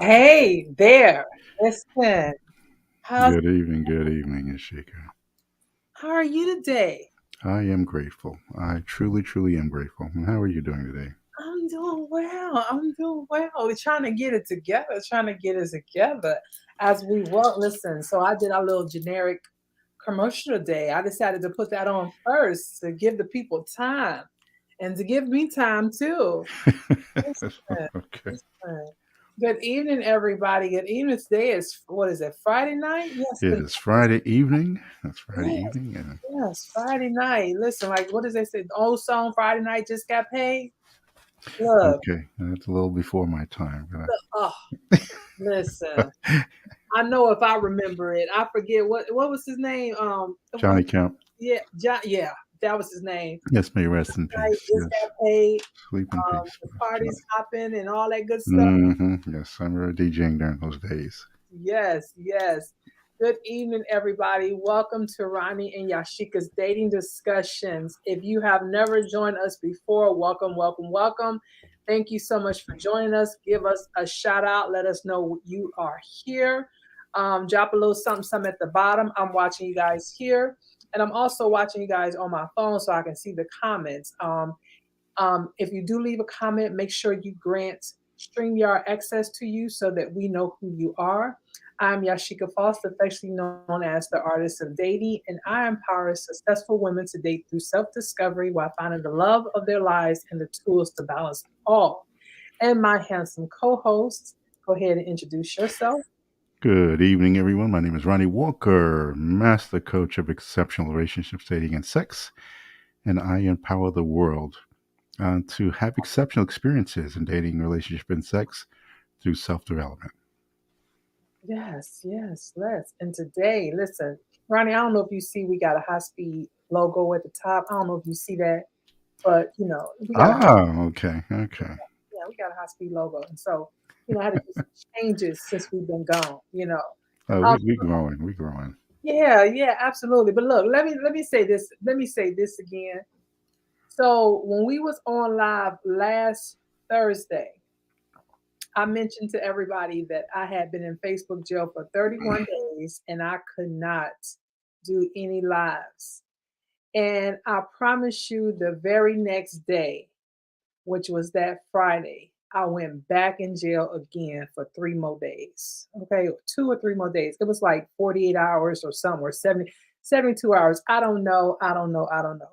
Hey there. Listen, how's Good evening, Yasheka. how are you today? I am grateful. I truly am grateful. And how are you doing today? I'm doing well. I'm doing well. We're trying to get it together, trying to get it together as we work. Listen, so I did a little generic commercial today. I decided to put that on first to give the people time and to give me time too. Listen, Okay. listen. Good evening, everybody. Good evening. Today is what is it? Friday night? Yes, It the is Friday evening. That's Friday yes. evening. And Yes, Friday night. Listen, like what does they say? The old song Friday night just got paid. Look, okay, that's a little before my time. oh, listen. I know if I remember it. I forget what was his name. What? Johnny Camp. Yeah, John. Yeah, that was his name. Yes, may he rest in Night peace. just Yes. got paid. Sleep in peace. The parties hopping and all that good stuff. Yes, I remember DJing during those days. Yes, yes. Good evening, everybody. Welcome to Ronnie and Yasheka's Dating Discussions. If you have never joined us before, welcome, welcome, welcome. Thank you so much for joining us. Give us a shout out. Let us know you are here. Drop a little something, something at the bottom. I'm watching you guys here. And I'm also watching you guys on my phone so I can see the comments. If you do leave a comment, make sure you grant StreamYard access to you so that we know who you are. I'm Yasheka Foster, affectionately known as the artist of dating, and I empower successful women to date through self-discovery while finding the love of their lives and the tools to balance all. And my handsome co-host, go ahead and introduce yourself. Good evening, everyone. My name is Ronnie Walker, Master Coach of Exceptional Relationships, Dating, and Sex, and I empower the world to have exceptional experiences in dating, relationship, and sex through self development. Yes, yes, let's. And today, listen, Ronnie, I don't know if you see we got a high speed logo at the top. I don't know if you see that, but we got a Okay. yeah, we got a high speed logo. And so, I had to do some changes since we've been gone. Oh, Um, we growing. yeah, yeah, absolutely. But look, let me say this. Let me say this again. So when we was on live last Thursday, I mentioned to everybody that I had been in Facebook jail for 31 days and I could not do any lives. And I promise you the very next day, which was that Friday, I went back in jail again for 3 more days. Okay, 2 or 3 more days. It was like 48 hours or something, or 72 hours. I don't know. I don't know. I don't know.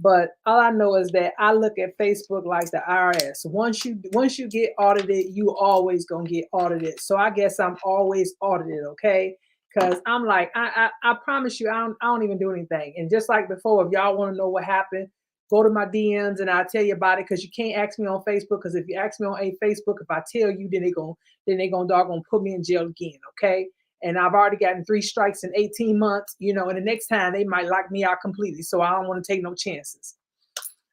But all I know is that I look at Facebook like the IRS. Once you get audited, you always gonna get audited. So I guess I'm always audited, okay? Because I'm like, I promise you, I don't even do anything. And just like before, if y'all want to know what happened, go to my DMs and I'll tell you about it because you can't ask me on Facebook because if you ask me on a Facebook, if I tell you, then they gonna doggone put me in jail again, okay? And I've already gotten 3 strikes in 18 months, and the next time they might lock me out completely. So I don't want to take no chances.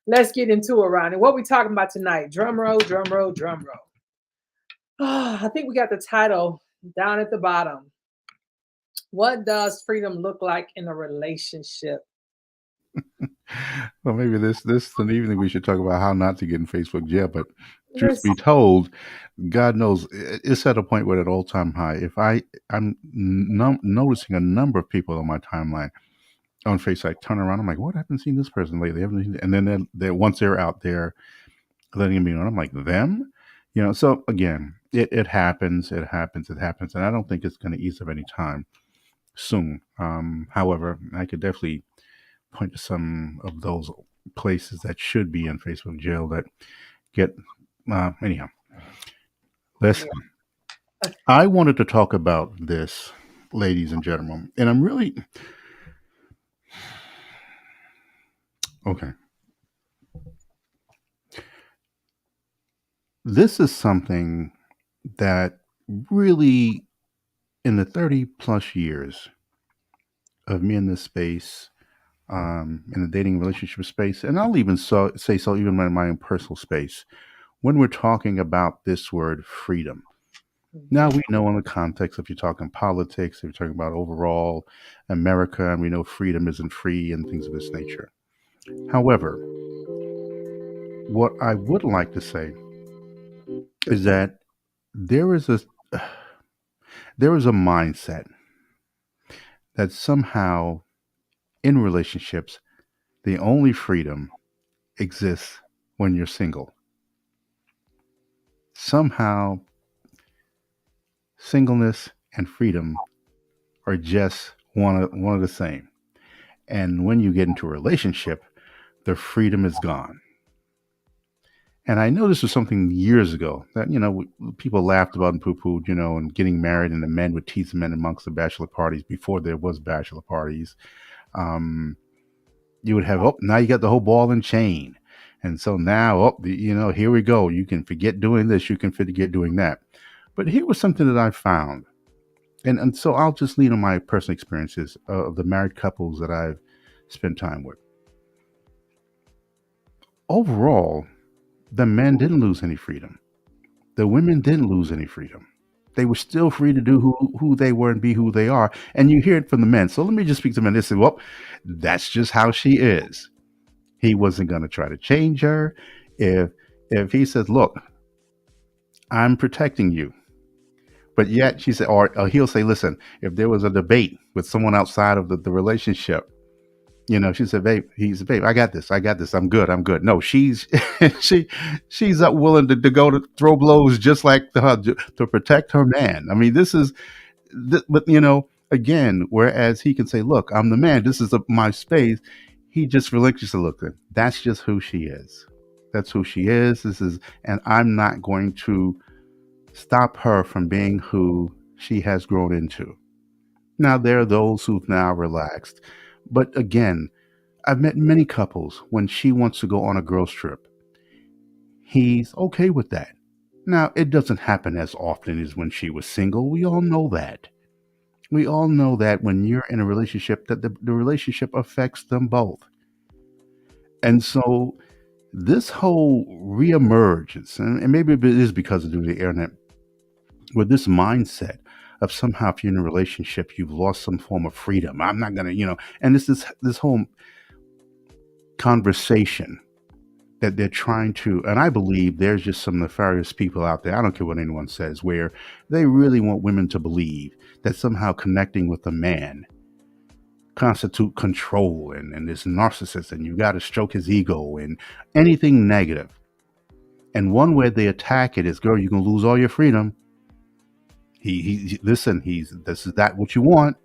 Let's get into it, Ronnie. What we talking about tonight? Drum roll, drum roll, drum roll. I think we got the title down at the bottom. What does freedom look like in a relationship? Well, maybe this is an evening we should talk about how not to get in Facebook jail. But truth Listen, be told, God knows it's at a point where at all time high. If I'm noticing a number of people on my timeline on Facebook, I turn around, I'm like, what? I haven't seen this person lately. I haven't seen, and then they're once they're out there letting me know, I'm like, them, So again, it happens, it happens, and I don't think it's going to ease up any time soon. However, I could definitely point to some of those places that should be in Facebook jail that get anyhow. Listen, yeah. I wanted to talk about this, ladies and gentlemen, and I'm really okay. This is something that really, in the 30 plus years of me in this space, in the dating relationship space, and I'll even say so even in my own personal space, when we're talking about this word freedom. Now Mhm. we know in the context, if you're talking politics, if you're talking about overall America, and we know freedom isn't free and things of this nature. However, what I would like to say is that there is there is a mindset that somehow in relationships, the only freedom exists when you're single. Somehow, singleness and freedom are just one of the same. And when you get into a relationship, the freedom is gone. And I know this was something years ago that, people laughed about and poo pooed, and getting married, and the men would tease the men amongst the bachelor parties before there was bachelor parties. Um, you would have, oh, now you got the whole ball and chain. And so now, oh, here we go. You can forget doing this, you can forget doing that. But here was something that I found. And so I'll just lean on my personal experiences of the married couples that I've spent time with. Overall, the men didn't lose any freedom. The women didn't lose any freedom. They were still free to do who they were and be who they are. And you hear it from the men. So let me just speak to the men. They say, well, that's just how she is. He wasn't going to try to change her. If he says, look, I'm protecting you. But yet she said, or he'll say, listen, if there was a debate with someone outside of the relationship, she said, babe, babe, I got this, I'm good. No, she's she she's up willing to go to throw blows just like her to protect her man. I mean, but again, whereas he can say, look, I'm the man, this is my space, he just relinquishes a look. That's just who she is. That's who she is. And I'm not going to stop her from being who she has grown into. Now, there are those who've now relaxed. But again, I've met many couples when she wants to go on a girls' trip. He's okay with that. Now, it doesn't happen as often as when she was single. We all know that. We all know that when you're in a relationship, that the relationship affects them both. And so this whole reemergence, and maybe it is because of the internet, with this mindset of somehow if you're in a relationship, you've lost some form of freedom. I'm not gonna, and this whole conversation that they're trying to, and I believe there's just some nefarious people out there, I don't care what anyone says, where they really want women to believe that somehow connecting with a man constitute control and this narcissist, and you got to stroke his ego and anything negative. And one way they attack it is, girl, you're gonna lose all your freedom. Listen, this is that what you want.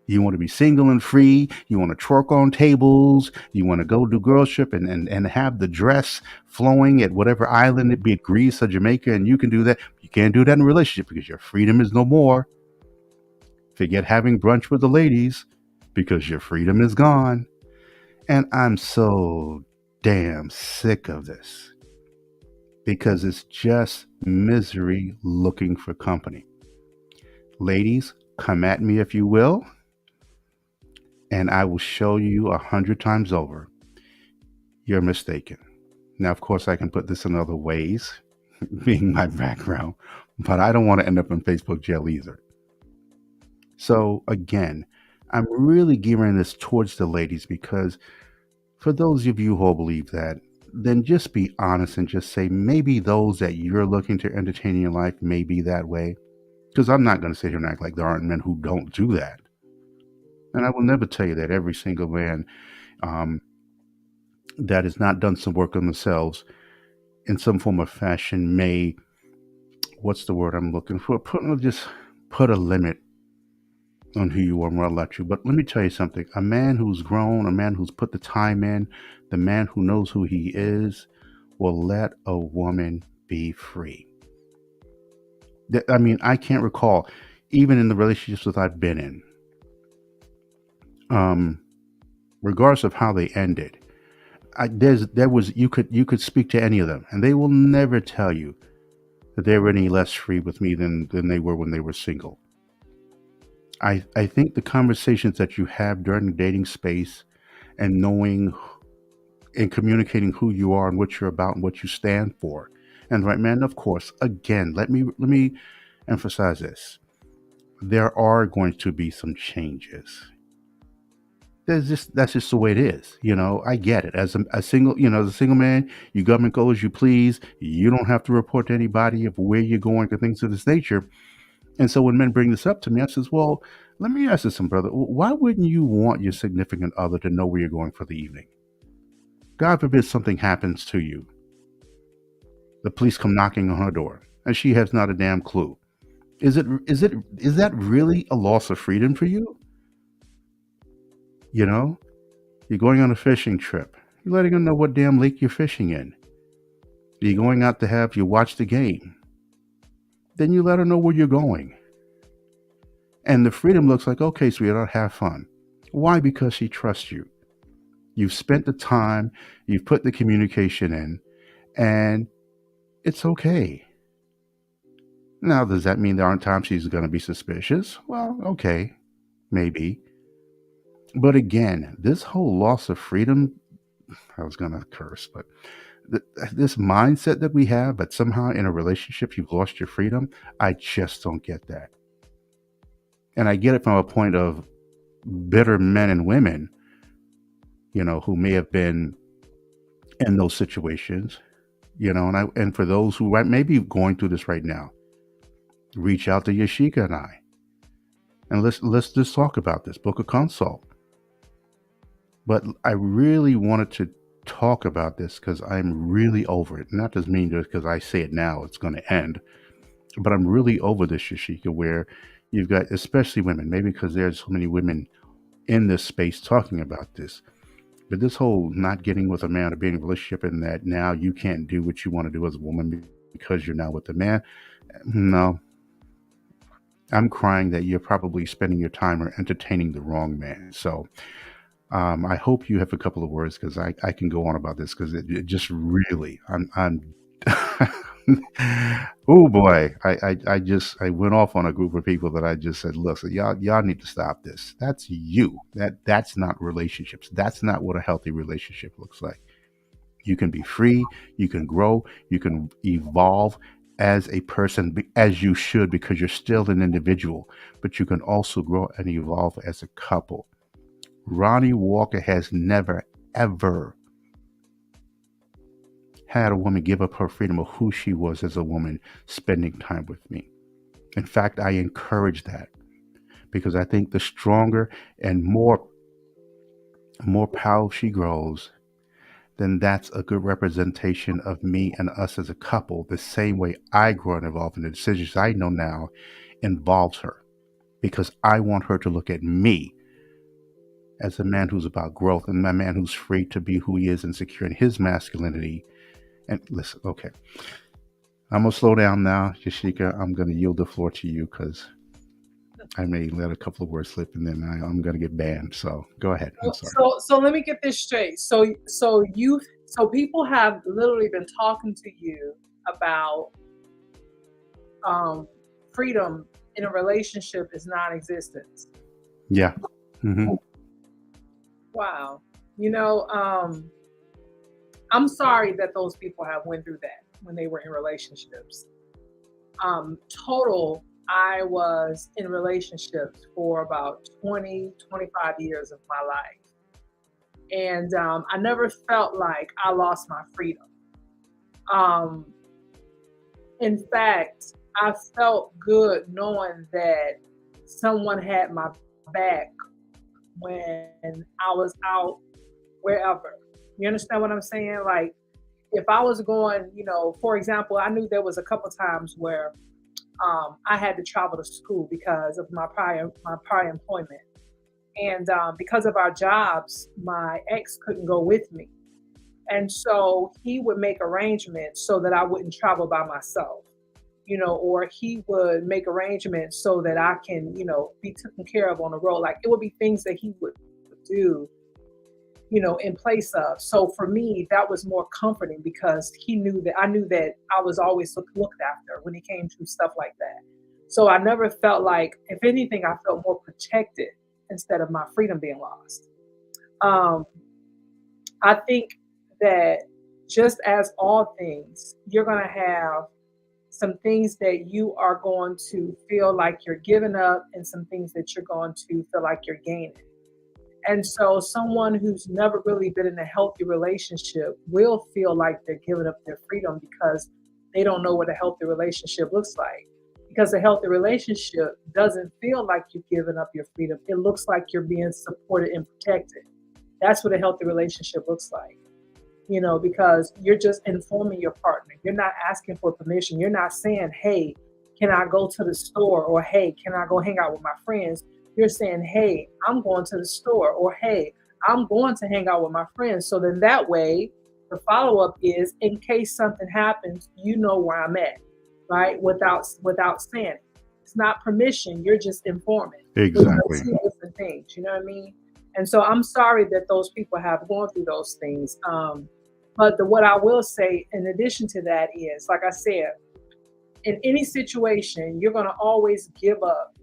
You want to be single and free. You want to twerk on tables. You want to go do girl trip and have the dress flowing at whatever island, it be it Greece or Jamaica, and you can do that. You can't do that in a relationship because your freedom is no more. Forget having brunch with the ladies because your freedom is gone. And I'm so damn sick of this because it's just misery looking for company. Ladies, come at me if you will, and I will show you 100 times over you're mistaken. Now, of course, I can put this in other ways, being my background, but I don't want to end up in Facebook jail either. So, again, I'm really gearing this towards the ladies because for those of you who believe that, then just be honest and just say maybe those that you're looking to entertain in your life may be that way. Because I'm not going to sit here and act like there aren't men who don't do that. And I will never tell you that every single man that has not done some work on themselves in some form of fashion may, what's the word I'm looking for? Just put a limit on who you are and what I'll let you. But let me tell you something. A man who's grown, a man who's put the time in, the man who knows who he is, will let a woman be free. I mean, I can't recall, even in the relationships that I've been in, regardless of how they ended, you could speak to any of them, and they will never tell you that they were any less free with me than they were when they were single. I think the conversations that you have during the dating space and knowing and communicating who you are and what you're about and what you stand for, and right man, of course, again, let me emphasize this. There are going to be some changes. That's just the way it is. I get it. As a single, as a single man, you government go as you please. You don't have to report to anybody of where you're going or things of this nature. And so when men bring this up to me, I says, well, let me ask you something, brother. Why wouldn't you want your significant other to know where you're going for the evening? God forbid something happens to you. The police come knocking on her door, and she has not a damn clue. Is that really a loss of freedom for you? You know, you're going on a fishing trip. You're letting her know what damn lake you're fishing in. You're going out to have you watch the game. Then you let her know where you're going. And the freedom looks like, okay, sweetheart, have fun. Why? Because she trusts you. You've spent the time, you've put the communication in, and it's okay. Now, does that mean there aren't times she's going to be suspicious? Well, okay, maybe. But again, this whole loss of freedom, I was going to curse, but this mindset that we have that somehow in a relationship you've lost your freedom, I just don't get that. And I get it from a point of bitter men and women, who may have been in those situations, and for those who may be going through this right now, reach out to Yasheka and I, and let's just talk about this. Book a consult. But I really wanted to talk about this because I'm really over it. Not just mean just because I say it now, it's going to end. But I'm really over this, Yasheka, where you've got, especially women, maybe because there's so many women in this space talking about this. But this whole not getting with a man or being in a relationship and that now you can't do what you want to do as a woman because you're now with a man. No. I'm crying that you're probably spending your time or entertaining the wrong man. So I hope you have a couple of words because I can go on about this because it just really, I'm oh boy, I went off on a group of people that I just said, look, so y'all need to stop this. That's you. That's not relationships. That's not what a healthy relationship looks like. You can be free, you can grow, you can evolve as a person as you should because you're still an individual, but you can also grow and evolve as a couple. Ronnie Walker has never, ever had a woman give up her freedom of who she was as a woman spending time with me. In fact, I encourage that because I think the stronger and more powerful she grows, then that's a good representation of me and us as a couple, the same way I grow and evolve, and the decisions I know now involves her because I want her to look at me as a man who's about growth and a man who's free to be who he is and secure in his masculinity. And listen, okay, I'm going to slow down now. Yasheka, I'm going to yield the floor to you because I may let a couple of words slip and then I'm going to get banned. So go ahead. I'm sorry. So let me get this straight. So people have literally been talking to you about freedom in a relationship is non-existent. Yeah. Mm-hmm. Wow. I'm sorry that those people have went through that when they were in relationships. Total, I was in relationships for about 20, 25 years of my life. And I never felt like I lost my freedom. In fact, I felt good knowing that someone had my back when I was out wherever. You understand what I'm saying? Like, if I was going, for example, I knew there was a couple times where I had to travel to school because of my prior employment, and because of our jobs, my ex couldn't go with me, and so he would make arrangements so that I wouldn't travel by myself, or he would make arrangements so that I can, be taken care of on the road. Like it would be things that he would do, in place of. So for me, that was more comforting because I knew that I was always looked after when it came to stuff like that. So I never felt like, if anything, I felt more protected instead of my freedom being lost. I think that just as all things, you're going to have some things that you are going to feel like you're giving up and some things that you're going to feel like you're gaining. And so someone who's never really been in a healthy relationship will feel like they're giving up their freedom because they don't know what a healthy relationship looks like. because a healthy relationship doesn't feel like you've given up your freedom. It looks like you're being supported and protected. That's what a healthy relationship looks like, because you're just informing your partner. You're not asking for permission. You're not saying, hey, can I go to the store? Or hey, can I go hang out with my friends? You're saying, hey, I'm going to the store. Or hey, I'm going to hang out with my friends. So then that way, the follow up is in case something happens, you know where I'm at, right? Without saying it. It's not permission. You're just informing, which are Exactly. two different things. You know what I mean? And so I'm sorry that those people have gone through those things. But what I will say, in addition to that, is like I said, in any situation, you're going to always give up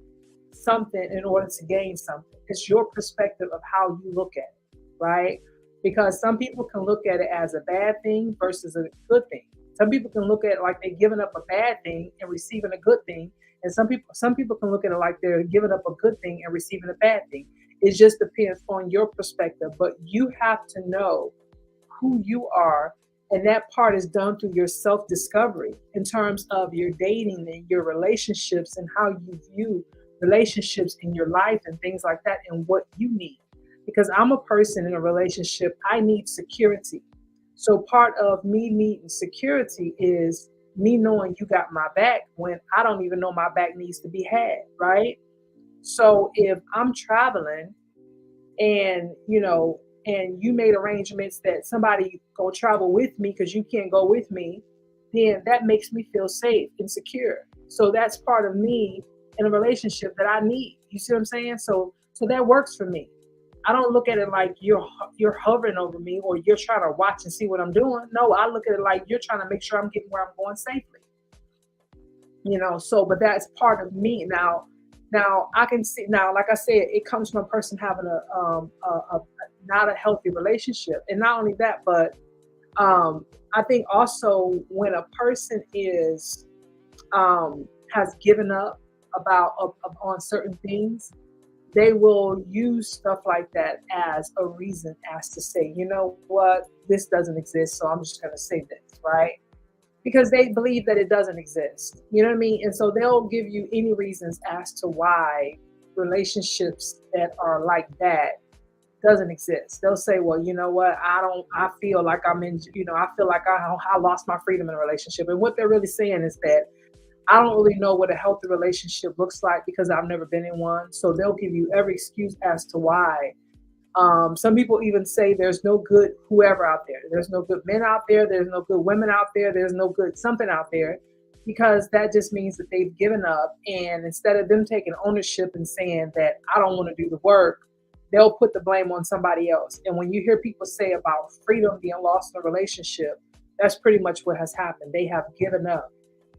something in order to gain something. It's your perspective of how you look at it, right? Because some people can look at it as a bad thing versus a good thing. Some people can look at it like they're giving up a bad thing and receiving a good thing, and some people can look at it like they're giving up a good thing and receiving a bad thing. It just depends on your perspective, but you have to know who you are. And that part is done through your self discovery in terms of your dating and your relationships and how you view relationships in your life and things like that and what you need. Because I'm a person in a relationship, I need security. So part of me needing security is me knowing you got my back when I don't even know my back needs to be had, right? So if I'm traveling and and you made arrangements that somebody go travel with me because you can't go with me, then that makes me feel safe and secure. So that's part of me in a relationship that I need. You see what I'm saying? So that works for me. I don't look at it like you're hovering over me or you're trying to watch and see what I'm doing. No, I look at it like you're trying to make sure I'm getting where I'm going safely. So but that's part of me now. I can see now, like I said, it comes from a person having a not a healthy relationship, and not only that, but I think also when a person is has given up on certain things, they will use stuff like that as a reason, as to say, you know what, this doesn't exist, so I'm just going to say this, right? Because they believe that it doesn't exist. You know what I mean? And so they'll give you any reasons as to why relationships that are like that doesn't exist. They'll say, well, you know what? I feel like I feel like I lost my freedom in a relationship. And what they're really saying is that I don't really know what a healthy relationship looks like because I've never been in one. So they'll give you every excuse as to why. Some people even say there's no good whoever out there. There's no good men out there. There's no good women out there. There's no good something out there, because that just means that they've given up. And instead of them taking ownership and saying that I don't want to do the work, they'll put the blame on somebody else. And when you hear people say about freedom being lost in a relationship, that's pretty much what has happened. They have given up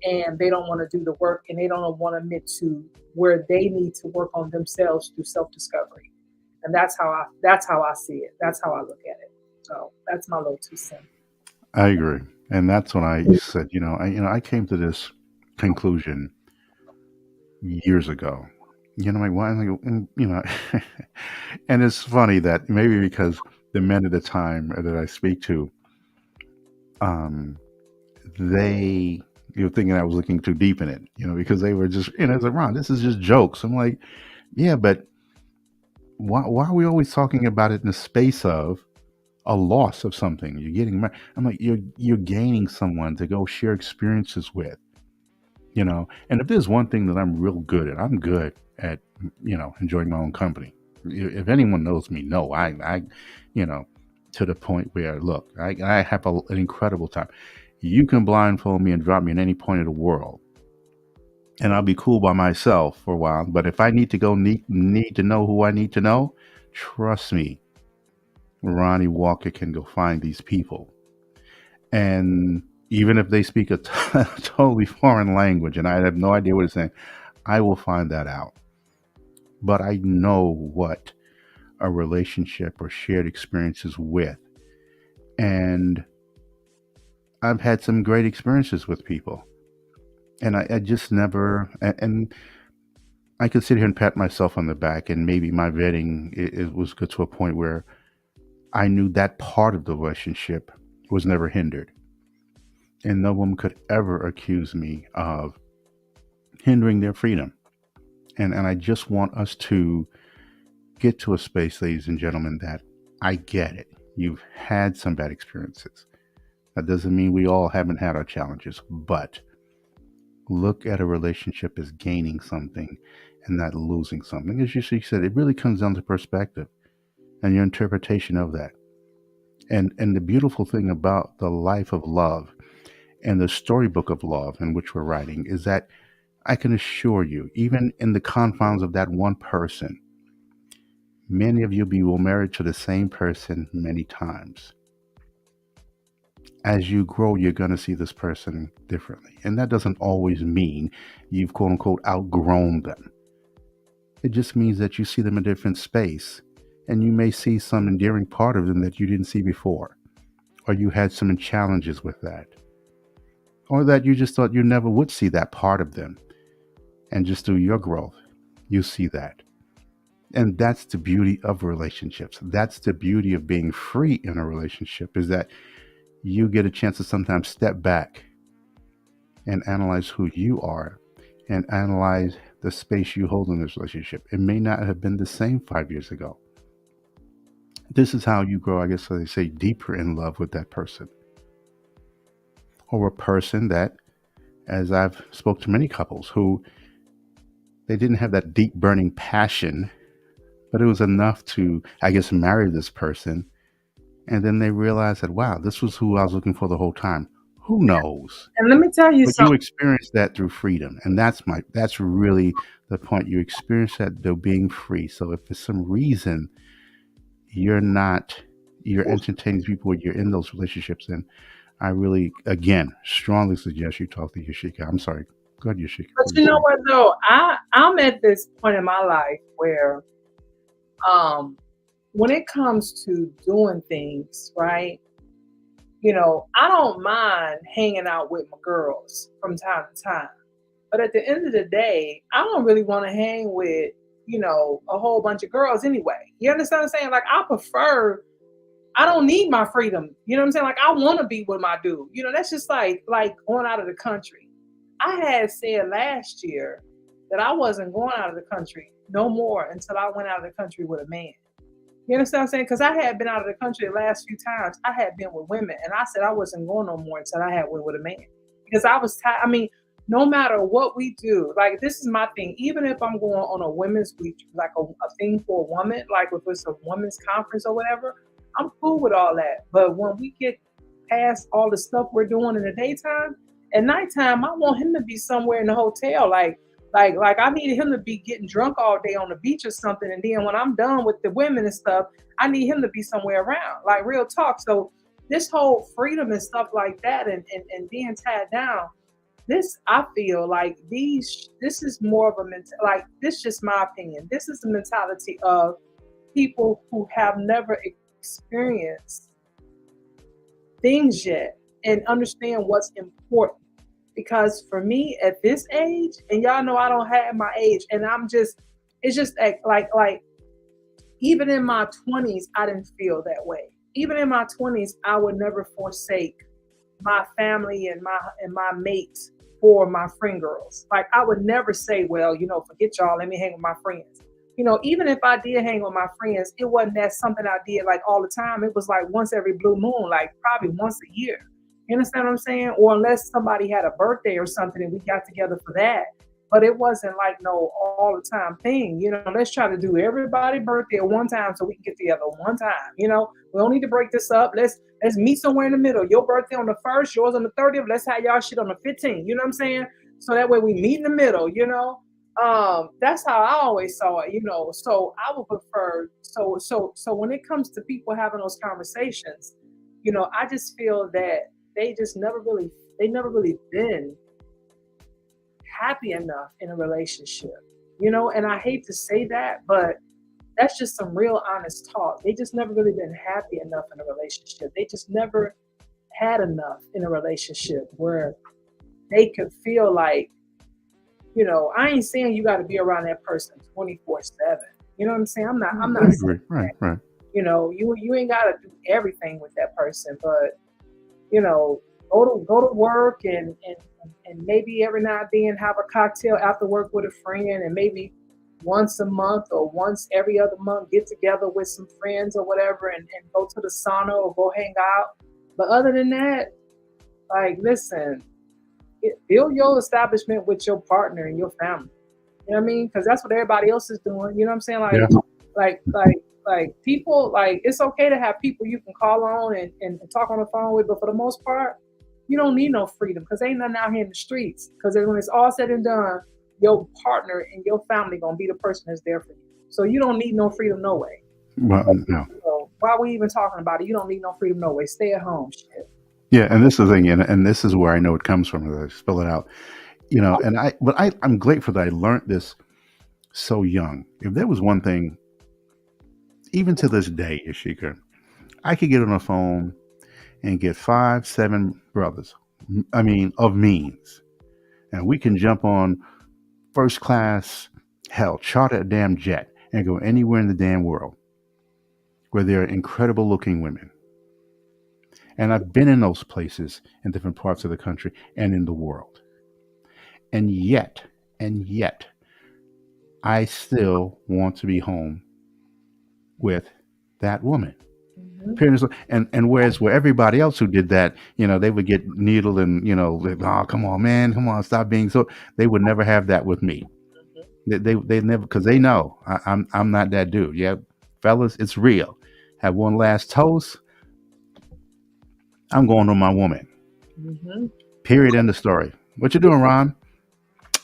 and they don't want to do the work, and they don't want to admit to where they need to work on themselves through self-discovery. And that's how I see it. That's how I look at it. So that's my little 2 cents. I agree, and that's when I said, I came to this conclusion years ago. Like why? And it's funny that maybe because the men at the time that I speak to, um, they thinking I was looking too deep in it, because they were just, it's like, Ron, this is just jokes. I'm like, yeah, but why are we always talking about it in the space of a loss of something? You're getting married. I'm like, you're gaining someone to go share experiences with, And if there's one thing that I'm real good at, I'm good at, enjoying my own company. If anyone knows me, no, I to the point where, look, I have an incredible time. You can blindfold me and drop me in any point of the world, and I'll be cool by myself for a while. But if I need to go need to know who I need to know, trust me, Ronnie Walker can go find these people. And even if they speak a totally foreign language and I have no idea what it's saying, I will find that out. But I know what a relationship or shared experiences with. And I've had some great experiences with people. And I just never, and I could sit here and pat myself on the back, and maybe my vetting it was good to a point where I knew that part of the relationship was never hindered. And no one could ever accuse me of hindering their freedom. And I just want us to get to a space, ladies and gentlemen, that I get it. You've had some bad experiences. That doesn't mean we all haven't had our challenges, but look at a relationship as gaining something and not losing something. As you said, it really comes down to perspective and your interpretation of that. And the beautiful thing about the life of love and the storybook of love in which we're writing is that I can assure you, even in the confines of that one person, many of you will marry to the same person many times. As you grow, you're going to see this person differently. And that doesn't always mean you've quote unquote outgrown them. It just means that you see them in a different space. And you may see some endearing part of them that you didn't see before. Or you had some challenges with that. Or that you just thought you never would see that part of them. And just through your growth, you see that. And that's the beauty of relationships. That's the beauty of being free in a relationship, is that you get a chance to sometimes step back and analyze who you are and analyze the space you hold in this relationship. It may not have been the same 5 years ago. This is how you grow, I guess, they say, deeper in love with that person. Or a person that, as I've spoke to many couples who they didn't have that deep burning passion, but it was enough to, I guess, marry this person. And then they realized that, wow, this was who I was looking for the whole time. Who knows? And let me tell you But you something. experience that through freedom. And that's really the point. You experience that through being free. So if for some reason you're entertaining people when you're in those relationships, then I really, again, strongly suggest you talk to Yasheka. I'm sorry. Go ahead, Yasheka. But you know what though? I'm at this point in my life where um when it comes to doing things, right? I don't mind hanging out with my girls from time to time. But at the end of the day, I don't really want to hang with, a whole bunch of girls anyway. You understand what I'm saying? Like I don't need my freedom. You know what I'm saying? Like I want to be with my dude. That's just like going out of the country. I had said last year that I wasn't going out of the country no more until I went out of the country with a man. You understand what I'm saying? Because I had been out of the country the last few times. I had been with women, and I said I wasn't going no more until I had went with a man. Because I was tired. I mean, no matter what we do, like this is my thing. Even if I'm going on a women's week, like a thing for a woman, like if it's a women's conference or whatever, I'm cool with all that. But when we get past all the stuff we're doing in the daytime, at nighttime, I want him to be somewhere in the hotel, like I needed him to be getting drunk all day on the beach or something, and then when I'm done with the women and stuff, I need him to be somewhere around, like real talk. So this whole freedom and stuff like that, and being tied down, this I feel like this is more of a like this just my opinion. This is the mentality of people who have never experienced things yet and understand what's important. Because for me at this age, and y'all know I don't have my age, and it's just like even in my 20s, I didn't feel that way. Even in my 20s, I would never forsake my family and my mates for my friend girls. Like I would never say, well, forget y'all, let me hang with my friends. Even if I did hang with my friends, it wasn't that something I did like all the time. It was like once every blue moon, like probably once a year. You understand what I'm saying? Or unless somebody had a birthday or something and we got together for that. But it wasn't like no all the time thing. Let's try to do everybody's birthday at one time so we can get together one time. We don't need to break this up. Let's meet somewhere in the middle. Your birthday on the 1st, yours on the 30th. Let's have y'all shit on the 15th. You know what I'm saying? So that way we meet in the middle, That's how I always saw it, So I would prefer so when it comes to people having those conversations, I just feel that they never really been happy enough in a relationship. And I hate to say that, but that's just some real honest talk. They just never really been happy enough in a relationship. They just never had enough in a relationship where they could feel like, I ain't saying you got to be around that person 24/7. You know what I'm saying? I'm not I saying agree. Right, right. you ain't got to do everything with that person, but you know, go to work and maybe every now and then have a cocktail after work with a friend, and maybe once a month or once every other month get together with some friends or whatever, and go to the sauna or go hang out. But other than that, like, listen, build your establishment with your partner and your family. You know what I mean? Because that's what everybody else is doing. You know what I'm saying? Yeah. Like people, like, it's okay to have people you can call on and talk on the phone with, but for the most part, you don't need no freedom because ain't nothing out here in the streets. Because when it's all said and done, your partner and your family gonna be the person that's there for you. So you don't need no freedom no way. Well, no. So why are we even talking about it? You don't need no freedom no way. Stay at home. Shit. Yeah, and this is the thing, and this is where I know it comes from as I spell it out. And I'm grateful that I learned this so young. If there was one thing, even to this day, Yasheka, I could get on the phone and get 5, 7 brothers, I mean, of means, and we can jump on first class, hell, charter a damn jet and go anywhere in the damn world where there are incredible looking women. And I've been in those places in different parts of the country and in the world. And yet, I still want to be home with that woman. Mm-hmm. And whereas where everybody else who did that, they would get needled and like, oh, come on, man, come on, stop being so. They would never have that with me. They never, because they know I'm not that dude. Yeah, fellas, it's real. Have one last toast. I'm going to my woman. Mm-hmm. Period. End of story. What you doing, Ron?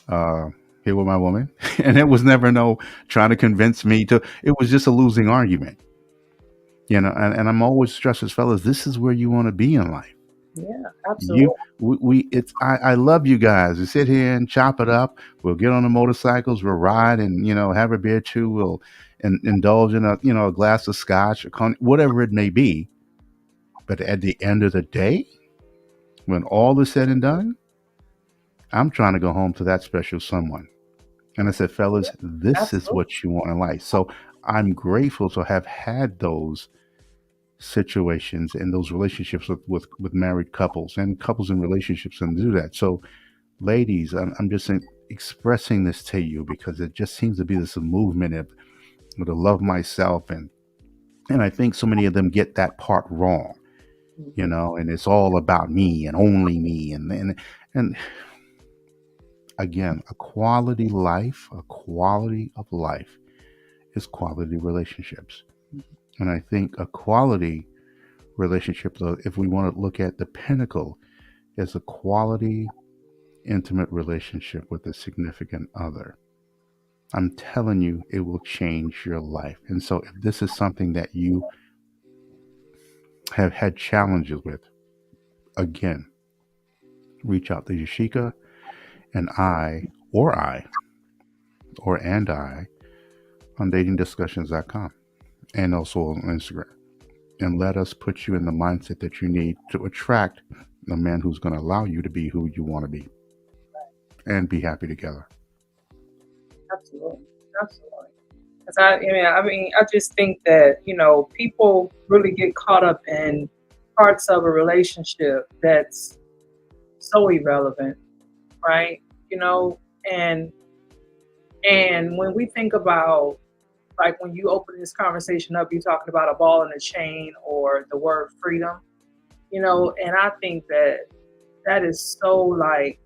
Uh, Here with my woman, and it was never no trying to convince me to. It was just a losing argument. And I'm always stressing, fellas, this is where you want to be in life. Yeah, You, absolutely. we it's I love you guys. We sit here and chop it up. We'll get on the motorcycles. We'll ride and have a beer too. We'll indulge in a glass of scotch or whatever it may be. But at the end of the day, when all is said and done, I'm trying to go home to that special someone. And I said, Yeah, fellas, this is absolutely. what you want in life. So I'm grateful to have had those situations and those relationships with married couples and couples in relationships and do that. So, ladies, I'm just expressing this to you because it just seems to be this movement of to love myself, and I think so many of them get that part wrong, Mm-hmm. and it's all about me and only me, and again, a quality of life is quality relationships. And I think a quality relationship, though, if we want to look at the pinnacle, is a quality, intimate relationship with a significant other. I'm telling you, it will change your life. And so, if this is something that you have had challenges with, again, reach out to Yashika and I, on datingdiscussions.com and also on Instagram. And let us put you in the mindset that you need to attract a man who's going to allow you to be who you want to be and be happy together. Absolutely. Absolutely. 'Cause I just think that, people really get caught up in parts of a relationship that's so irrelevant, right? You know, and when we think about, like, when you open this conversation up, you're talking about a ball and a chain or the word freedom, and I think that that is so, like,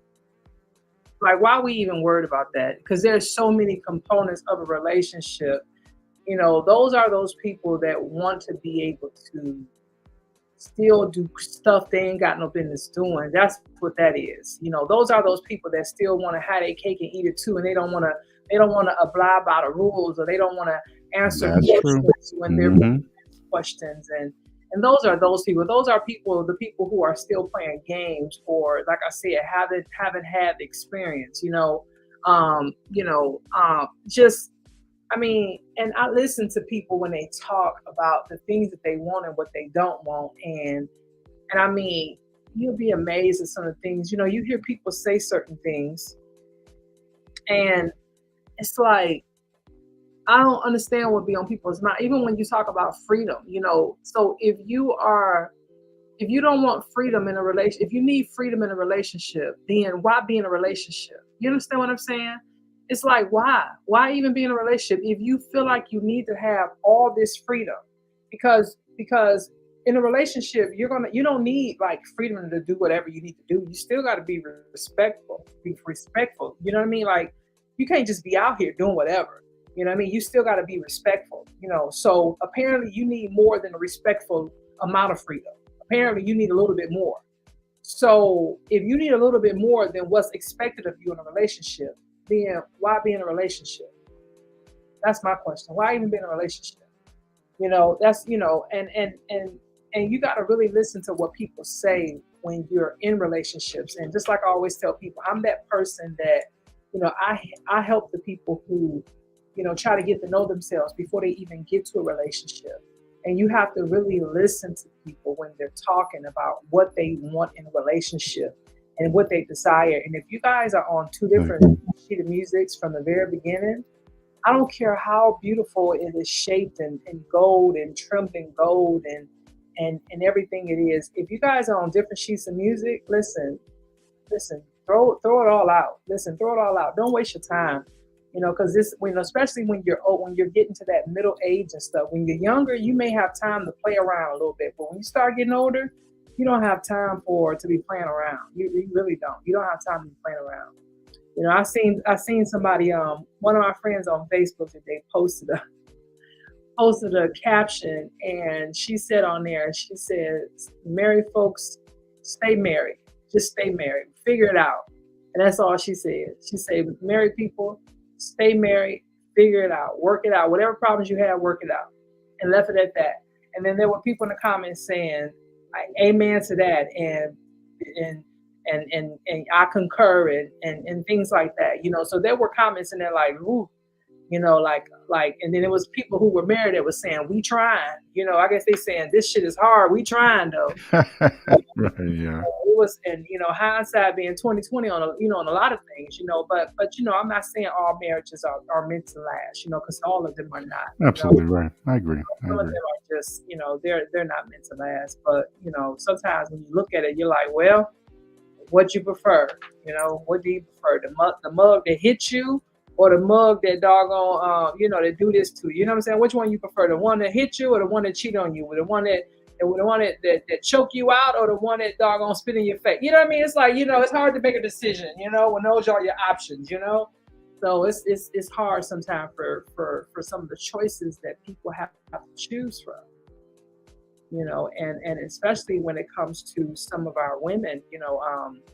why are we even worried about that? Because there's so many components of a relationship. Those are those people that want to be able to still do stuff they ain't got no business doing. That's what that is. Those are those people that still want to have their cake and eat it too, and they don't want to abide by the rules, or they don't want to answer That's true. questions when they're being Hmm. asked questions. And those are those people. Those are the people who are still playing games, or, like I said, haven't had the experience. Just, and I listen to people when they talk about the things that they want and what they don't want, and you'll be amazed at some of the things. You hear people say certain things, and it's like, I don't understand what be on people's mind. Even when you talk about freedom, so if you are If you don't want freedom in a relation, if you need freedom in a relationship, then why be in a relationship? You understand what I'm saying? It's like, why? Why even be in a relationship if you feel like you need to have all this freedom? Because in a relationship, you don't need like freedom to do whatever you need to do. You still got to be respectful. Be respectful. You know what I mean? Like you can't just be out here doing whatever. You know what I mean? You still got to be respectful. So apparently you need more than a respectful amount of freedom. Apparently you need a little bit more. So if you need a little bit more than what's expected of you in a relationship, then why be in a relationship? That's my question. Why even be in a relationship? That's and you got to really listen to what people say when you're in relationships. And just like I always tell people, I'm that person that I help the people who try to get to know themselves before they even get to a relationship. And you have to really listen to people when they're talking about what they want in a relationship and what they desire. And if you guys are on two different sheet of musics from the very beginning, I don't care how beautiful it is shaped in gold and trimmed in gold and everything it is. If you guys are on different sheets of music, listen, throw it all out. Listen, throw it all out. Don't waste your time. Because especially when you're old, when you're getting to that middle age and stuff. When you're younger, you may have time to play around a little bit, but when you start getting older, you don't have time to be playing around. You really don't. You don't have time to be playing around. I seen somebody, one of my friends on Facebook today posted a caption, and she said on there, she said, "Married folks, stay married. Just stay married. Figure it out." And that's all she said. She said, "Married people, stay married, figure it out, work it out. Whatever problems you have, work it out." And left it at that. And then there were people in the comments saying, "Amen to that," and I concur, and things like that. So there were comments in there like, "Ooh," and then it was people who were married that was saying, "We trying." I guess they saying this shit is hard. We trying though. Right, yeah. It was, and hindsight being 2020 on a lot of things, but I'm not saying all marriages are meant to last, because all of them are not. Absolutely right. I agree. Some of them are just, they're not meant to last. But sometimes when you look at it, you're like, well, what you prefer? What do you prefer? The mug that hit you, or the mug that doggone that do this to you? You know what I'm saying? Which one you prefer? The one that hit you, or the one that cheat on you? Or the one that choke you out, or the one that doggone spit in your face? You know what I mean? It's like, it's hard to make a decision, when those are your options, So it's hard sometimes for some of the choices that people have to choose from, and especially when it comes to some of our women,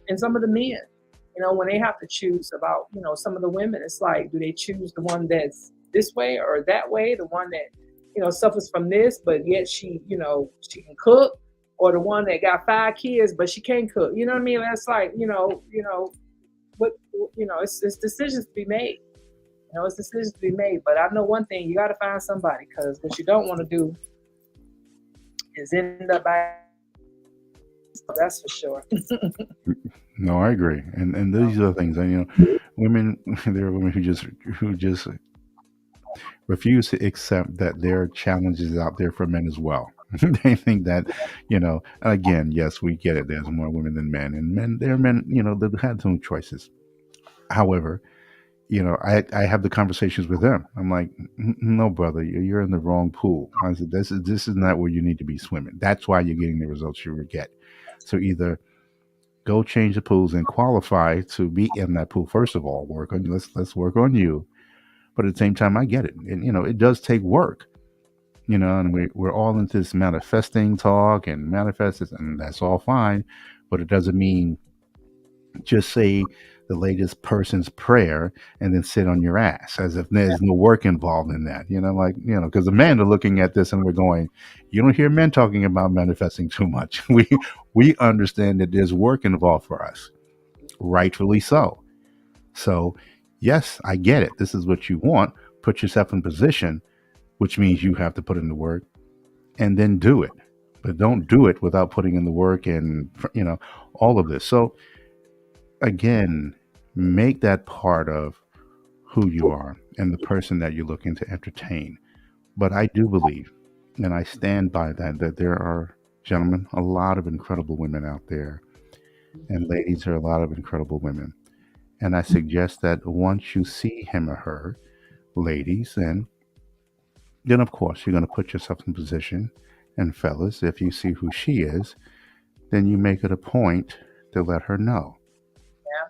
and some of the men, when they have to choose about, some of the women, it's like, do they choose the one that's this way or that way, the one that suffers from this, but yet she can cook, or the one that got 5 kids but she can't cook? You know what I mean? That's like, what it's decisions to be made. It's decisions to be made. But I know one thing: you got to find somebody, because what you don't want to do is end up by. That's for sure. No, I agree. And these are the things. And women. There are women who just refuse to accept that there are challenges out there for men as well. They think that, again, yes, we get it. There's more women than men, and there are men, that had some choices. However, I have the conversations with them. I'm like, no, brother, you're in the wrong pool. I said, this is not where you need to be swimming. That's why you're getting the results you get. So either go change the pools and qualify to be in that pool. First of all, let's work on you. But at the same time, I get it. And, it does take work, and we're all into this manifesting talk and manifests, and that's all fine. But it doesn't mean just say the latest person's prayer and then sit on your ass as if there's no work involved in that. Because the men are looking at this and we're going, you don't hear men talking about manifesting too much. We understand that there's work involved for us, rightfully so. So, yes, I get it. This is what you want. Put yourself in position, which means you have to put in the work and then do it. But don't do it without putting in the work and, all of this. So, again, make that part of who you are and the person that you're looking to entertain. But I do believe, and I stand by that there are Gentlemen, a lot of incredible women out there, and ladies, there are a lot of incredible women. And I suggest that once you see him or her, ladies, then of course you're going to put yourself in position. And fellas, if you see who she is, then you make it a point to let her know.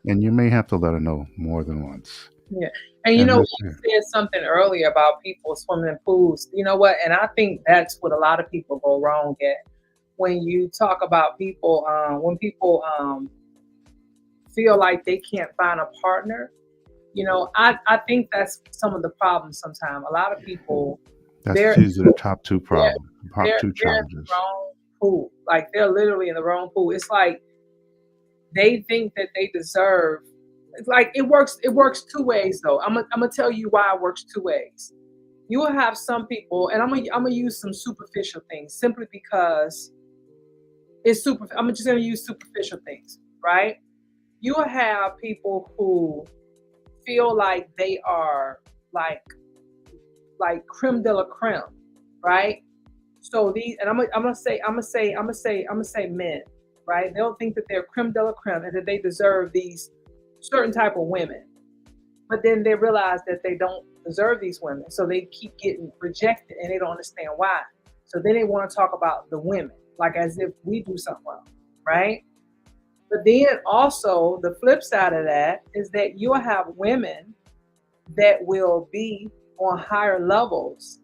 And you may have to let her know more than once. Yeah. And And you that's said something earlier about people swimming in pools. You know what? And I think that's what a lot of people go wrong at. When you talk about people, when people feel like they can't find a partner, I think that's some of the problems sometimes. A lot of people, they're these are the top two they're problems, top two they're in the challenges. wrong pool. Like they're literally in the wrong pool. It's like they think that they deserve. It's like it works two ways though. I'm gonna tell you why it works two ways. You will have some people, and I'm gonna use some superficial things simply because it's super. I'm just gonna use superficial things, right? You will have people who feel like they are like creme de la creme, right? So these, and I'm gonna say men, right? They'll think that they're creme de la creme and that they deserve these certain type of women, but then they realize that they don't deserve these women, so they keep getting rejected and they don't understand why. So then they want to talk about the women, like as if we do something wrong, right? But then also the flip side of that is that you'll have women that will be on higher levels,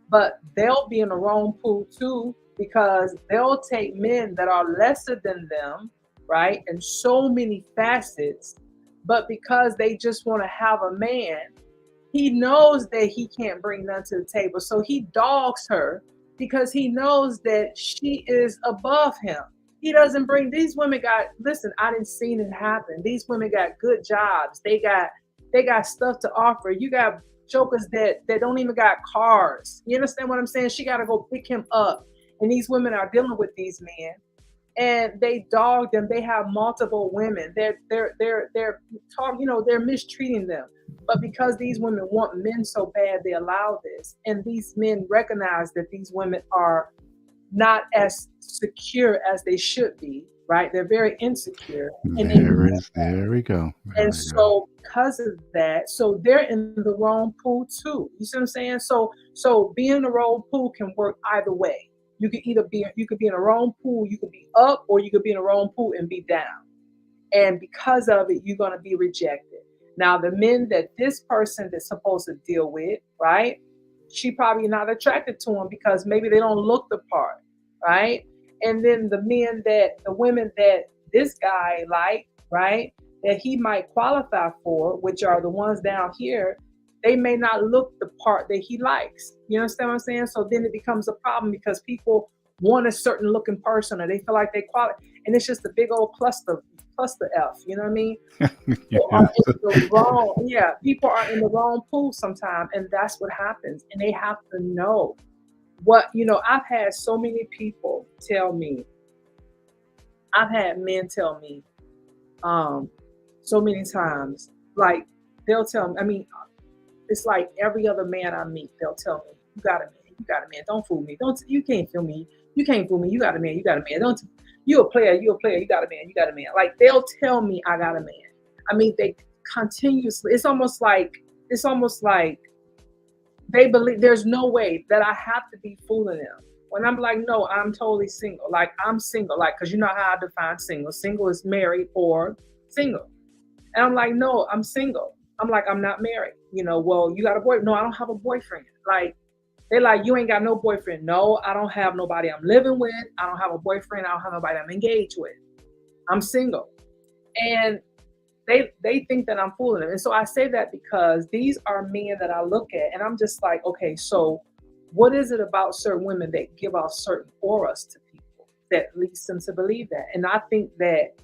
but they'll be in the wrong pool too because they'll take men that are lesser than them, right? And so many facets, but because they just want to have a man, he knows that he can't bring none to the table. So he dogs her because he knows that she is above him. He doesn't bring these women listen, I didn't seen it happen. These women got good jobs. They got stuff to offer. You got jokers that don't even got cars. You understand what I'm saying? She got to go pick him up. And these women are dealing with these men and they dog them. They have multiple women. They're talking, they're mistreating them. But because these women want men so bad, they allow this. And these men recognize that these women are not as secure as they should be, right? They're very insecure. And they There we go. There and we go. so because of that, so they're in the wrong pool too. You see what I'm saying? So being in the wrong pool can work either way. You could be in the wrong pool, you could be up, or you could be in the wrong pool and be down. And because of it, you're gonna be rejected. Now the men that this person that's supposed to deal with, right? She probably not attracted to him because maybe they don't look the part, right? And then the women that this guy like, right? That he might qualify for, which are the ones down here, they may not look the part that he likes. You understand what I'm saying? So then it becomes a problem because people want a certain looking person or they feel like they qualify, and it's just a big old cluster F. You know what I mean? People are Yes. in the wrong, yeah, people are in the wrong pool sometimes, and that's what happens. And they have to know I've had so many people tell me, I've had men tell me, um, so many times, like they'll tell me, I mean, it's like every other man I meet, they'll tell me, "You got a man, you got a man. Don't fool me. Don't you can't fool me. You can't fool me. You got a man, you got a man. Don't you a player, you a player. You got a man, you got a man." Like they'll tell me I got a man. I mean, they continuously. It's almost like they believe there's no way that I have to be fooling them. When I'm like, no, I'm totally single. Like I'm single. Like because you know how I define single. Single is married or single. And I'm like, no, I'm single. I'm like, I'm not married. Well, you got a boy? No, I don't have a boyfriend. Like, they're like, you ain't got no boyfriend. No, I don't have nobody I'm living with. I don't have a boyfriend. I don't have nobody I'm engaged with. I'm single. And they think that I'm fooling them. And so I say that because these are men that I look at and I'm just like, okay, so what is it about certain women that give off certain auras to people that leads them to believe that? And I think that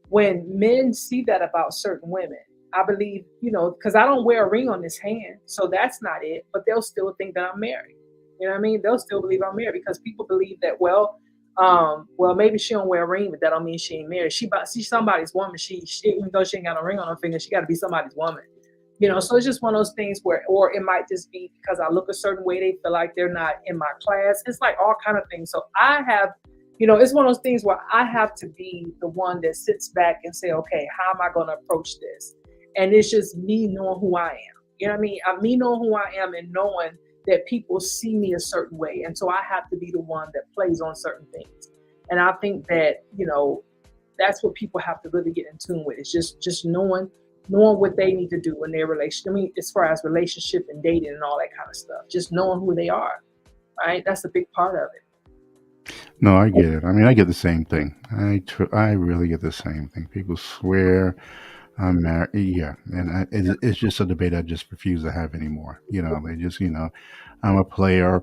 when men see that about certain women, I believe, because I don't wear a ring on this hand, so that's not it, but they'll still think that I'm married. You know what I mean? They'll still believe I'm married because people believe that, well, maybe she don't wear a ring, but that don't mean she ain't married. She's somebody's woman. She even though she ain't got a ring on her finger, she got to be somebody's woman. So it's just one of those things where, or it might just be because I look a certain way, they feel like they're not in my class. It's like all kind of things. So I have it's one of those things where I have to be the one that sits back and say, okay, how am I going to approach this? And it's just me knowing who I am. You know what I mean? Me knowing who I am and knowing that people see me a certain way. And so I have to be the one that plays on certain things. And I think that, that's what people have to really get in tune with. It's just knowing what they need to do in their relationship. I mean, as far as relationship and dating and all that kind of stuff, just knowing who they are, right? That's a big part of it. No, I get it. I mean, I get the same thing. I really get the same thing. People swear I'm married. Yeah, and it's just a debate I just refuse to have anymore. They just, I'm a player,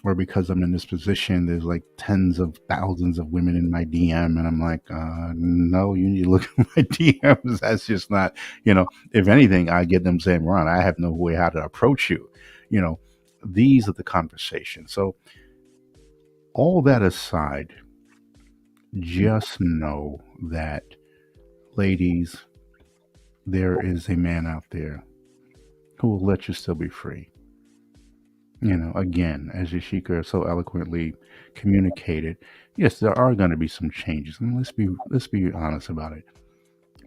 or because I'm in this position, there's like tens of thousands of women in my DM, and I'm like, no, you need to look at my DMs. That's just not, If anything, I get them saying, Ron, I have no way how to approach you. You know, these are the conversations. So all that aside, just know that, ladies, there is a man out there who will let you still be free. Again, as Yasheka so eloquently communicated, yes, there are going to be some changes, and let's be honest about it.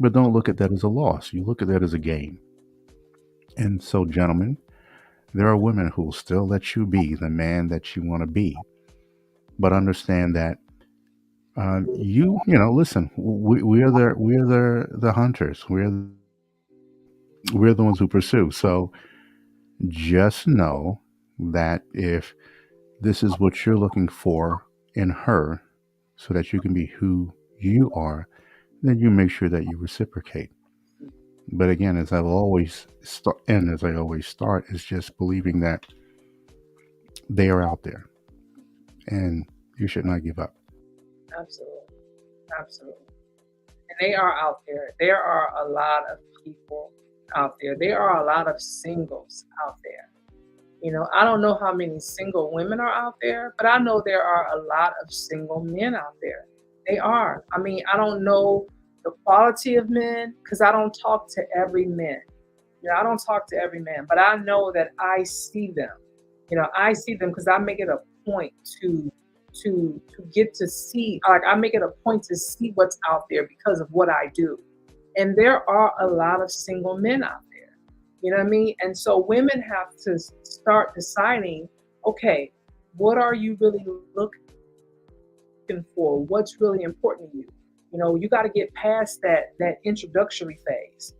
But don't look at that as a loss. You look at that as a gain. And so, gentlemen, there are women who will still let you be the man that you want to be, but understand that listen, we are the hunters. We're the ones who pursue. So just know that if this is what you're looking for in her, so that you can be who you are, then you make sure that you reciprocate. But again, as I always start, is just believing that they are out there, and you should not give up. Absolutely. Absolutely. And they are out there. There are a lot of people out there. There are a lot of singles out there. I don't know how many single women are out there, but I know there are a lot of single men out there. They are. I mean, I don't know the quality of men because I don't talk to every man. I don't talk to every man, but I know that I see them. I see them because I make it a point to get to see. Like, I make it a point to see what's out there because of what I do. And there are a lot of single men out there. You know what I mean? And so women have to start deciding, okay, what are you really looking for? What's really important to you? You got to get past that introductory phase.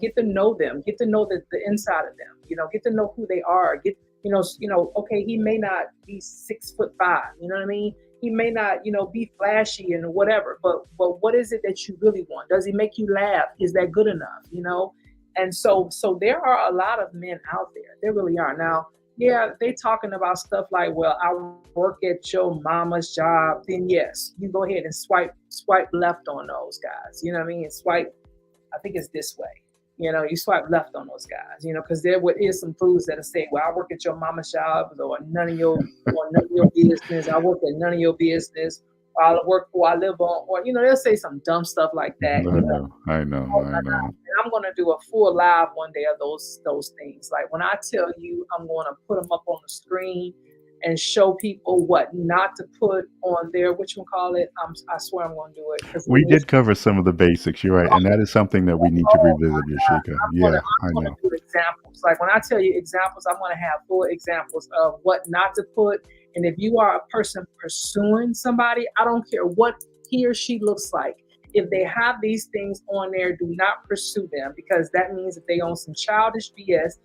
Get to know them, get to know the inside of them. Get to know who they are. Okay, he may not be 6'5". You know what I mean? He may not, be flashy and whatever. But what is it that you really want? Does he make you laugh? Is that good enough? And so there are a lot of men out there. There really are. Now, yeah, they talking about stuff like, well, I work at your mama's job. Then yes, you go ahead and swipe left on those guys. You know what I mean? Swipe. I think it's this way. You swipe left on those guys. Because there is some fools that'll say, well, I work at your mama's job, or none of your business. I work at none of your business. Or I work for, I live on, or they'll say some dumb stuff like that. I know. And I'm going to do a full live one day of those things. Like, when I tell you, I'm going to put them up on the screen and show people what not to put on there. I swear I'm going to do it. We did cover some of the basics. You're right, and that is something that we need to revisit, Yasheka. Yeah, I I'm know. gonna do examples. Like, when I tell you examples, I'm going to have full examples of what not to put. And if you are a person pursuing somebody, I don't care what he or she looks like. If they have these things on there, do not pursue them, because that means that they own some childish BS.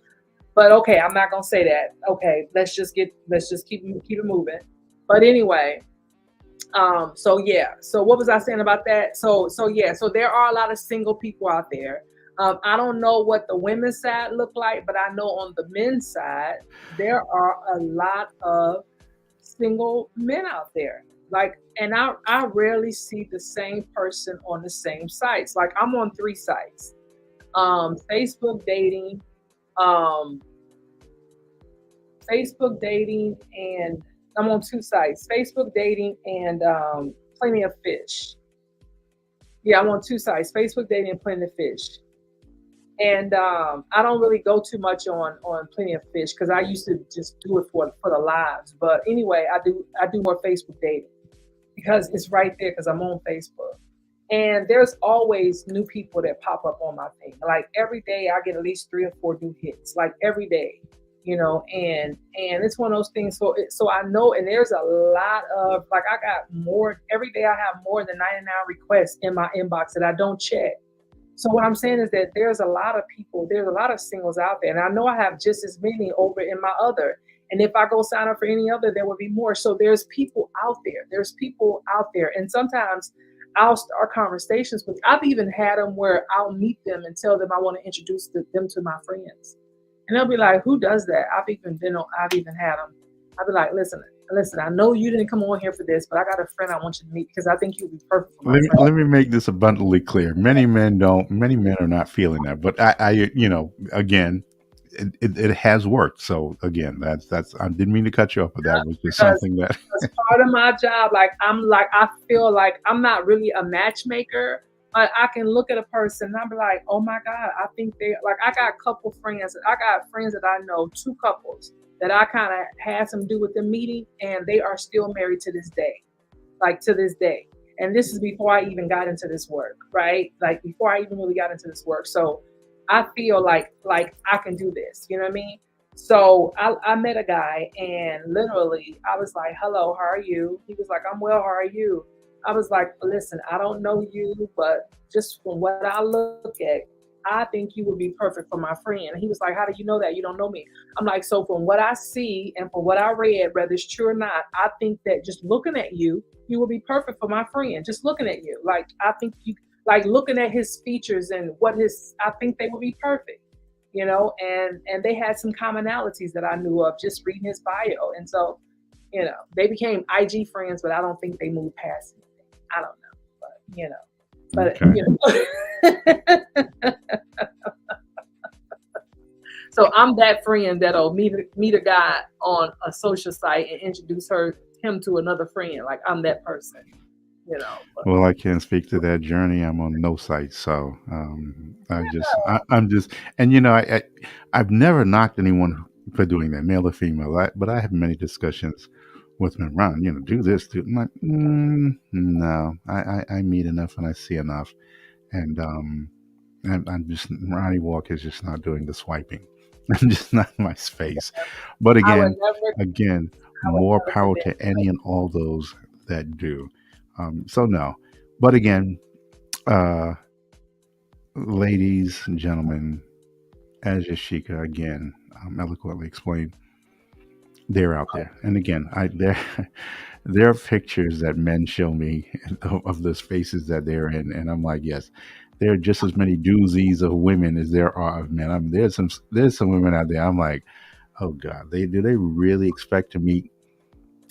But okay, I'm not gonna say that. Okay, let's just keep it moving. But anyway, so yeah. So what was I saying about that? So yeah. So there are a lot of single people out there. I don't know what the women's side look like, but I know on the men's side there are a lot of single men out there. Like, and I rarely see the same person on the same sites. Like, I'm on 3 sites: Facebook dating, um, and I'm on 2 sites: Facebook dating and Plenty of Fish. Yeah, I'm on 2 sites: Facebook dating and Plenty of Fish. And I don't really go too much on Plenty of Fish because I used to just do it for the lives. But anyway, I do more Facebook dating. because it's right there because I'm on Facebook. And there's always new people that pop up on my thing. Like every day I get at least 3 or 4 new hits. Like every day, and it's one of those things. So I know, and there's a lot of, like, I got more every day. I have more than 99 requests in my inbox that I don't check. So what I'm saying is that there's a lot of people, there's a lot of singles out there, and I know I have just as many over in my other. And if I go sign up for any other, there will be more. So there's people out there. There's people out there, and sometimes I'll start conversations with. I've even had them where I'll meet them and tell them I want to introduce them to my friends, and they'll be like, "Who does that?" I've even had them. I'll be like, "Listen. I know you didn't come on here for this, but I got a friend I want you to meet because I think you'll be perfect for my friend." Let me make this abundantly clear. Many men don't. Many men are not feeling that. But again, it has worked. So again, that's. I didn't mean to cut you off, but that was just something that. As part of my job, I feel like I'm not really a matchmaker. But I can look at a person and I'll be like, oh my God, I think they like. I got a couple friends. I got friends that I know, 2 couples that I kind of had some do with the meeting, and they are still married to this day, like to this day. And this is before I even got into this work, right? Like before I even really got into this work. So I feel like I can do this. You know what I mean? So I met a guy, and literally I was like, hello, how are you? He was like, I'm well, how are you? I was like, listen, I don't know you, but just from what I look at, I think you would be perfect for my friend. And he was like, how do you know that? You don't know me. I'm like, so from what I see and from what I read, whether it's true or not, I think that just looking at you, you will be perfect for my friend. Just looking at you. Like, I think you, like looking at his features and I think they would be perfect, and they had some commonalities that I knew of just reading his bio. And so, they became IG friends, but I don't think they moved past anything. I don't know, but Okay. So I'm that friend that'll meet a guy on a social site and introduce him to another friend. Like I'm that person. But, Well, I can't speak to that journey. I'm on no site, so I'm just, and I've never knocked anyone for doing that, male or female. But I have many discussions with men around. Do this, do. I'm like, no. I meet enough and I see enough, and I'm just Ronnie Walker is just not doing the swiping. I'm just not my space. But I would again, never, again, I would more never power do to that. any and all those that do. So no, but again, uh, ladies and gentlemen, as Yasheka again eloquently explained, they're out there. And again, there are pictures that men show me of the spaces that they're in, and I'm like, yes, there are just as many doozies of women as there are of men. I mean, there's some women out there. I'm like, oh God, do they really expect to meet?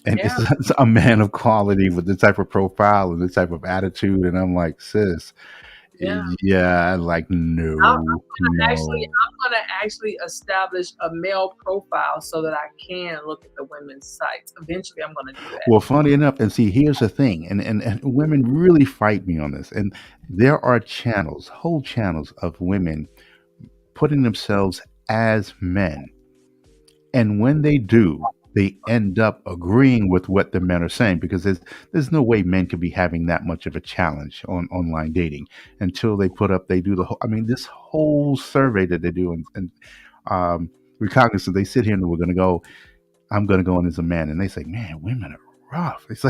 And Yeah, it's a man of quality with this type of profile and this type of attitude, and I'm like, sis, yeah. yeah, like no, no. I'm gonna actually establish a male profile so that I can look at the women's sites. Eventually, I'm gonna do that. Well, funny enough, and see, here's the thing, and women really fight me on this, and there are channels, whole channels of women putting themselves as men, and when they do, they end up agreeing with what the men are saying because there's no way men could be having that much of a challenge on online dating until they do the whole. I mean, this whole survey that they do, and we're cognizant. They sit here and we're going to go. I'm going to go in as a man, and they say, "Man, women are rough." It's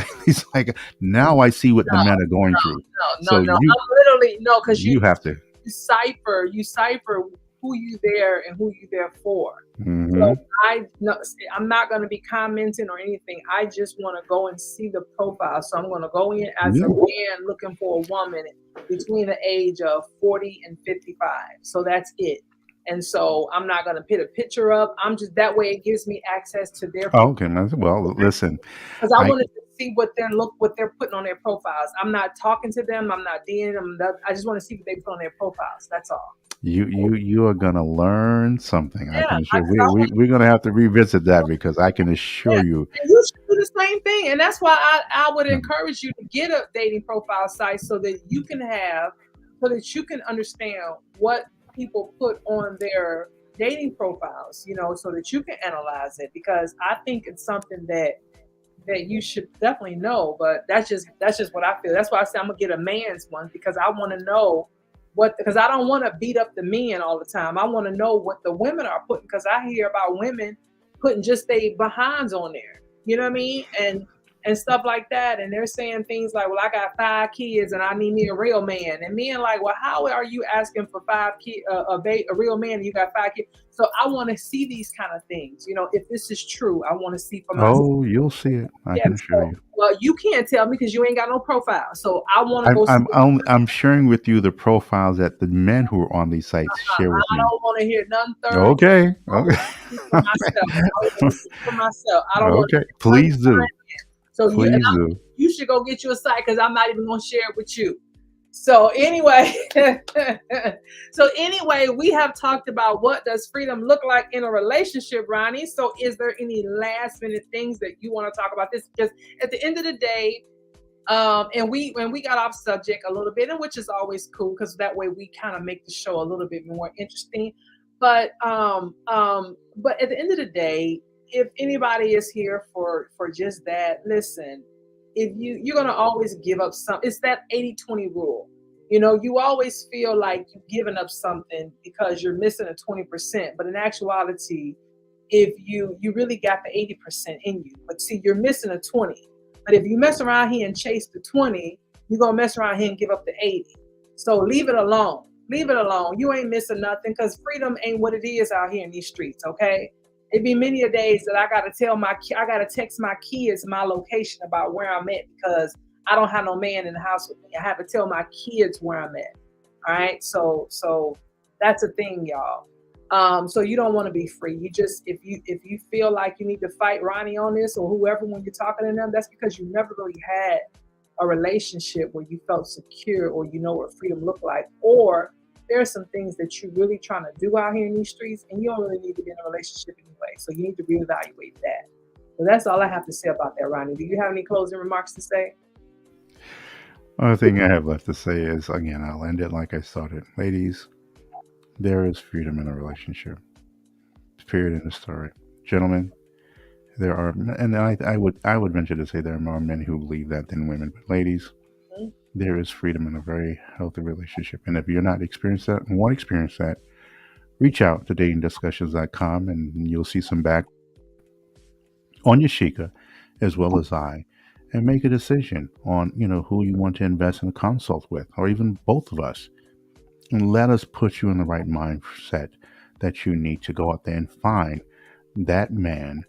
like now I see what the No, men are going through. So no. you I'm literally no, because you have to. you cipher who you there and who you there for. Hmm. So I'm not going to be commenting or anything. I just want to go and see the profile. So I'm going to go in as a Yeah. man looking for a woman between the age of 40 and 55. So that's it. And so I'm not going to put a picture up. I'm just that way it gives me access to their Oh, profile okay. Well, listen, because I I wanted to see what they're putting on their profiles. I'm not talking to them. I'm not DMing them. I just want to see what they put on their profiles. That's all. you are gonna learn something. I Yeah, can assure because I want. we're gonna have to revisit that because I can Yeah, assure you. and you should do the same thing. And that's why I would um, encourage you to get a dating profile site so that you can understand what people put on their dating profiles, so that you can analyze it. Because I think it's something that that you should definitely know. But that's just what I feel. That's why I say I'm gonna get a man's one, because I want to know what, because I don't want to beat up the men all the time. I want to know what the women are putting, because I hear about women putting just they behinds on there. You know what I mean? And stuff like that. And they're saying things like, "Well, I got 5 kids and I need me a real man." And men like, "Well, how are you asking for 5 kids, a real man, and you got 5 kids?" So I want to see these kind of things. If this is true, I want to see for myself. Oh, you'll see it. I Yeah. can assure So, you. well, you can't tell me because you ain't got no profile. So I want to I'm go see I'm it. only, I'm sharing with you the profiles that the men who are on these sites share with I me. don't want to hear nothing third. Okay. I want Okay. to see for myself. I want to see for myself. I don't want to Okay. hear nothing Please do. third. So Please do. you should go get you a site, because I'm not even going to share it with you. So anyway, we have talked about what does freedom look like in a relationship, Ronnie. So is there any last minute things that you want to talk about this? Because at the end of the day, and we got off subject a little bit, and which is always cool, because that way we kind of make the show a little bit more interesting. But at the end of the day, if anybody is here for just that, listen, if you're gonna always give up some, it's that 80-20 rule. You always feel like you're giving up something because you're missing a 20%, but in actuality, if you really got the 80% in you, but see, you're missing a 20. But if you mess around here and chase the 20, you're gonna mess around here and give up the 80. So leave it alone. Leave it alone. You ain't missing nothing, because freedom ain't what it is out here in these streets, okay? It be many a days that I gotta text my kids my location about where I'm at, because I don't have no man in the house with me. I have to tell my kids where I'm at. All right. So that's a thing, y'all. So you don't want to be free. You just, if you feel like you need to fight Ronnie on this, or whoever, when you're talking to them, that's because you never really had a relationship where you felt secure, or you know what freedom looked like, or there are some things that you're really trying to do out here in these streets, and you don't really need to be in a relationship anyway. So you need to reevaluate that. So that's all I have to say about that, Ronnie. Do you have any closing remarks to say? Only thing I have left to say is, again, I'll end it like I started. Ladies, there is freedom in a relationship. Period in the story. Gentlemen, there are, and I would venture to say there are more men who believe that than women. But ladies, Mhm. there is freedom in a very healthy relationship. And if you're not experienced that and want to experience that, reach out to datingdiscussions.com and you'll see some back on Yashika as well as I, and make a decision on who you want to invest in a consult with, or even both of us, and let us put you in the right mindset that you need to go out there and find that man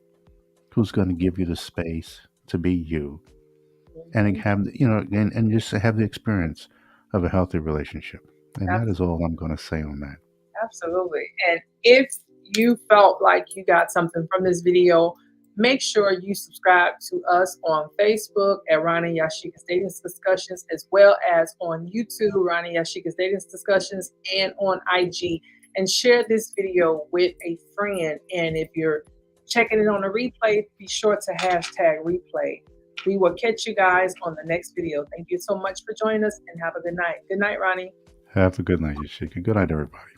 who's going to give you the space to be you, and Mhm. have and just have the experience of a healthy relationship. And that is all I'm going to say on that. Absolutely. And if you felt like you got something from this video, make sure you subscribe to us on Facebook at Ronnie Yasheka Dating Discussions, as well as on YouTube, Ronnie Yasheka Dating Discussions, and on IG. And share this video with a friend. And if you're checking it on a replay, be sure to hashtag replay. We will catch you guys on the next video. Thank you so much for joining us, and have a good night. Good night, Ronnie. Have a good night, Yashika. Good night, everybody.